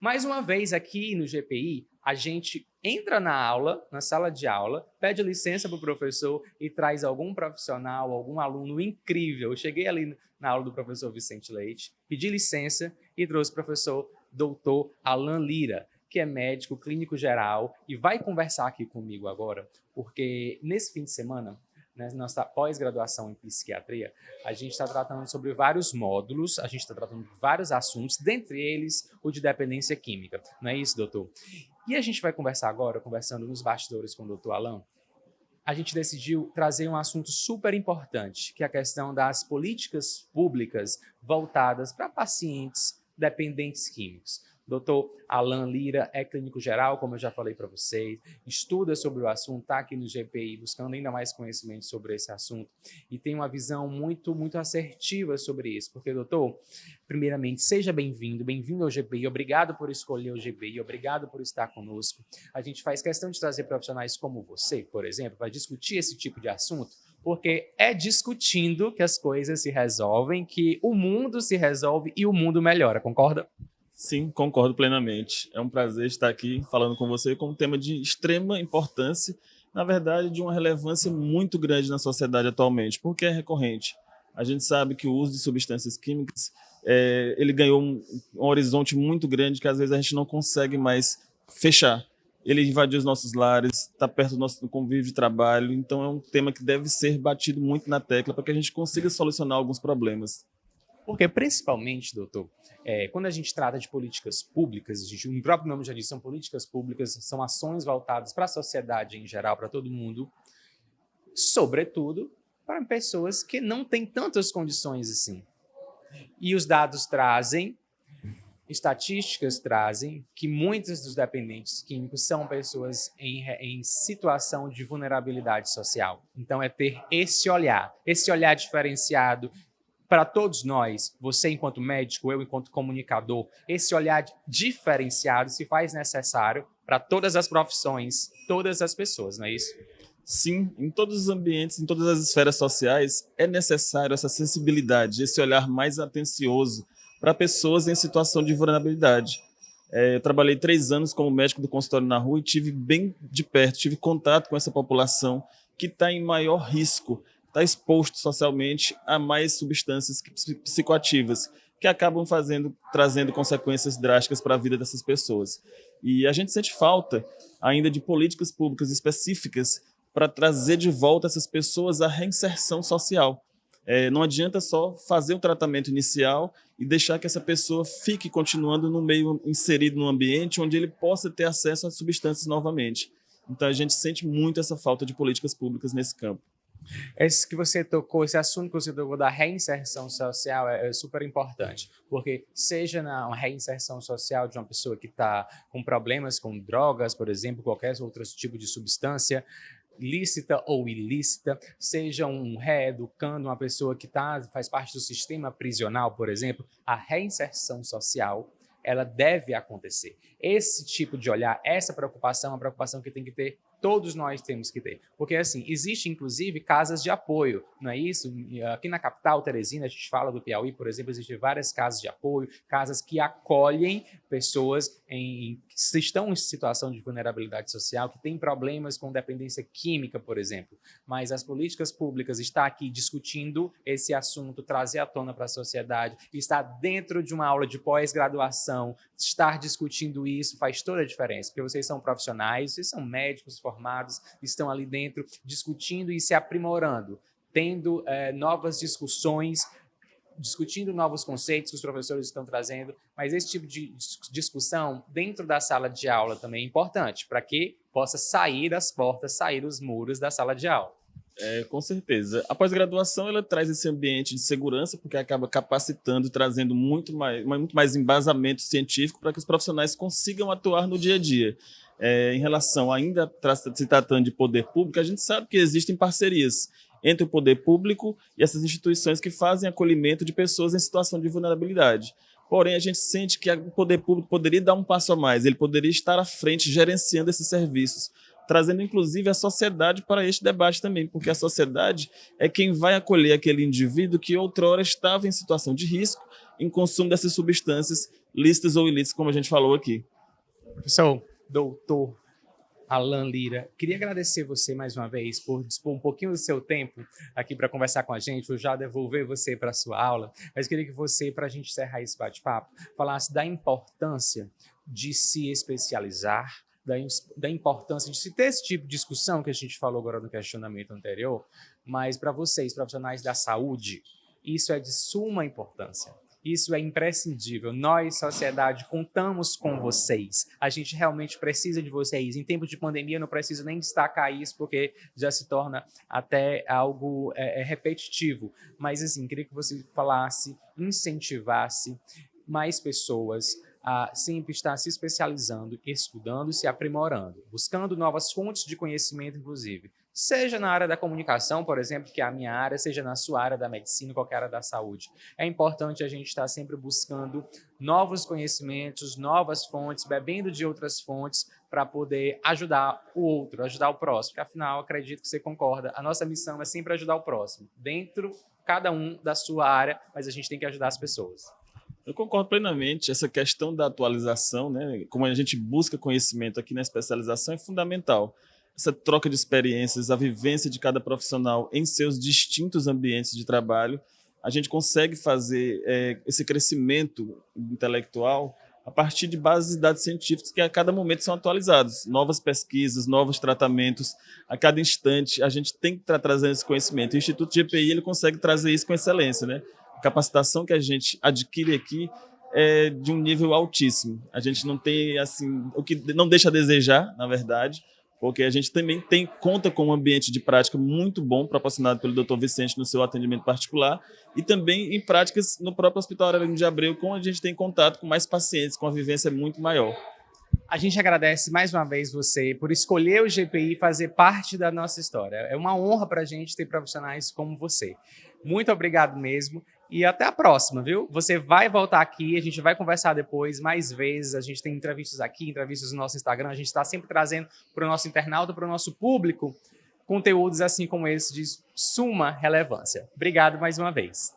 Mais uma vez aqui no GPI, a gente entra na aula, na sala de aula, pede licença para o professor e traz algum profissional, algum aluno incrível. Eu cheguei ali na aula do professor Vicente Leite, pedi licença e trouxe o professor doutor Alan Lira, que é médico clínico geral e vai conversar aqui comigo agora, porque nesse fim de semana, né, nossa pós-graduação em psiquiatria, a gente está tratando sobre vários módulos, a gente está tratando de vários assuntos, dentre eles o de dependência química. Não é isso, doutor? E a gente vai conversar agora, conversando nos bastidores com o doutor Alan, a gente decidiu trazer um assunto super importante, que é a questão das políticas públicas voltadas para pacientes dependentes químicos. Doutor Alan Lira é clínico geral, como eu já falei para vocês, estuda sobre o assunto, está aqui no GPI buscando ainda mais conhecimento sobre esse assunto e tem uma visão muito assertiva sobre isso. Porque, doutor, primeiramente, seja bem-vindo, bem-vindo ao GPI, obrigado por escolher o GPI, obrigado por estar conosco. A gente faz questão de trazer profissionais como você, por exemplo, para discutir esse tipo de assunto, porque é discutindo que as coisas se resolvem, que o mundo se resolve e o mundo melhora, concorda? Sim, concordo plenamente. É um prazer estar aqui falando com você com um tema de extrema importância, na verdade, de uma relevância muito grande na sociedade atualmente, porque é recorrente. A gente sabe que o uso de substâncias químicas ele ganhou um horizonte muito grande que às vezes a gente não consegue mais fechar. Ele invadiu os nossos lares, está perto do nosso convívio de trabalho, então é um tema que deve ser batido muito na tecla para que a gente consiga solucionar alguns problemas. Porque, principalmente, doutor, quando a gente trata de políticas públicas, o próprio nome já diz, são políticas públicas, são ações voltadas para a sociedade em geral, para todo mundo, sobretudo para pessoas que não têm tantas condições assim. E os dados trazem, estatísticas trazem, que muitos dos dependentes químicos são pessoas em situação de vulnerabilidade social. Então, é ter esse olhar diferenciado, para todos nós, você enquanto médico, eu enquanto comunicador, esse olhar diferenciado se faz necessário para todas as profissões, todas as pessoas, não é isso? Sim, em todos os ambientes, em todas as esferas sociais, é necessário essa sensibilidade, esse olhar mais atencioso para pessoas em situação de vulnerabilidade. Eu trabalhei 3 anos como médico do consultório na rua e tive bem de perto, tive contato com essa população que está em maior risco, está exposto socialmente a mais substâncias psicoativas, que acabam trazendo consequências drásticas para a vida dessas pessoas. E a gente sente falta ainda de políticas públicas específicas para trazer de volta essas pessoas à reinserção social. Não adianta só fazer o tratamento inicial e deixar que essa pessoa fique continuando no meio, inserido no ambiente onde ele possa ter acesso às substâncias novamente. Então a gente sente muito essa falta de políticas públicas nesse campo. Esse assunto que você tocou da reinserção social é super importante, porque seja na reinserção social de uma pessoa que está com problemas com drogas, por exemplo, qualquer outro tipo de substância, lícita ou ilícita, seja um reeducando uma pessoa que faz parte do sistema prisional, por exemplo, a reinserção social, ela deve acontecer. Esse tipo de olhar, essa preocupação é uma preocupação que tem que ter, todos nós temos que ter. Porque, assim, existe, inclusive, casas de apoio, não é isso? Aqui na capital, Teresina, a gente fala do Piauí, por exemplo, existem várias casas de apoio, casas que acolhem pessoas que estão em situação de vulnerabilidade social, que têm problemas com dependência química, por exemplo. Mas as políticas públicas estão aqui discutindo esse assunto, trazer à tona para a sociedade, estar dentro de uma aula de pós-graduação, estar discutindo isso faz toda a diferença, porque vocês são profissionais, vocês são médicos formados, estão ali dentro discutindo e se aprimorando, tendo novas discussões, discutindo novos conceitos que os professores estão trazendo, mas esse tipo de discussão dentro da sala de aula também é importante, para que possa sair das portas, sair dos muros da sala de aula. Com certeza. A pós-graduação ela traz esse ambiente de segurança, porque acaba capacitando, trazendo muito mais embasamento científico para que os profissionais consigam atuar no dia a dia. Em relação ainda se tratando de poder público, a gente sabe que existem parcerias entre o poder público e essas instituições que fazem acolhimento de pessoas em situação de vulnerabilidade. Porém, a gente sente que o poder público poderia dar um passo a mais, ele poderia estar à frente gerenciando esses serviços, trazendo inclusive a sociedade para este debate também, porque a sociedade é quem vai acolher aquele indivíduo que outrora estava em situação de risco, em consumo dessas substâncias lícitas ou ilícitas, como a gente falou aqui. Professor, doutor Alan Lira, queria agradecer você mais uma vez por dispor um pouquinho do seu tempo aqui para conversar com a gente. Eu já devolver você para a sua aula, mas queria que você, para a gente encerrar esse bate-papo, falasse da importância de se especializar, da importância de se ter esse tipo de discussão que a gente falou agora no questionamento anterior, mas para vocês, profissionais da saúde, isso é de suma importância. Isso é imprescindível. Nós, sociedade, contamos com vocês. A gente realmente precisa de vocês. Em tempos de pandemia, eu não preciso nem destacar isso, porque já se torna até algo repetitivo. Mas, assim, queria que você falasse, incentivasse mais pessoas a sempre estar se especializando, estudando, se aprimorando, buscando novas fontes de conhecimento, inclusive. Seja na área da comunicação, por exemplo, que é a minha área, seja na sua área da medicina, qualquer área da saúde. É importante a gente estar sempre buscando novos conhecimentos, novas fontes, bebendo de outras fontes para poder ajudar o outro, ajudar o próximo. Porque, afinal, acredito que você concorda, a nossa missão é sempre ajudar o próximo, dentro, cada um da sua área, mas a gente tem que ajudar as pessoas. Eu concordo plenamente. Essa questão da atualização, né, como a gente busca conhecimento aqui na especialização, é fundamental. Essa troca de experiências, a vivência de cada profissional em seus distintos ambientes de trabalho, a gente consegue fazer esse crescimento intelectual a partir de bases de dados científicos que a cada momento são atualizados. Novas pesquisas, novos tratamentos, a cada instante a gente tem que estar trazendo esse conhecimento. O Instituto GPI ele consegue trazer isso com excelência, né? A capacitação que a gente adquire aqui é de um nível altíssimo. A gente não tem, assim, o que não deixa a desejar, na verdade, porque a gente também conta com um ambiente de prática muito bom, proporcionado pelo Dr. Vicente no seu atendimento particular, e também em práticas no próprio Hospital Aurélio de Abreu, com a gente tem contato com mais pacientes, com a vivência muito maior. A gente agradece mais uma vez você por escolher o GPI fazer parte da nossa história. É uma honra para a gente ter profissionais como você. Muito obrigado mesmo e até a próxima, viu? Você vai voltar aqui, a gente vai conversar depois mais vezes. A gente tem entrevistas aqui, entrevistas no nosso Instagram. A gente está sempre trazendo para o nosso internauta, para o nosso público, conteúdos assim como esse de suma relevância. Obrigado mais uma vez.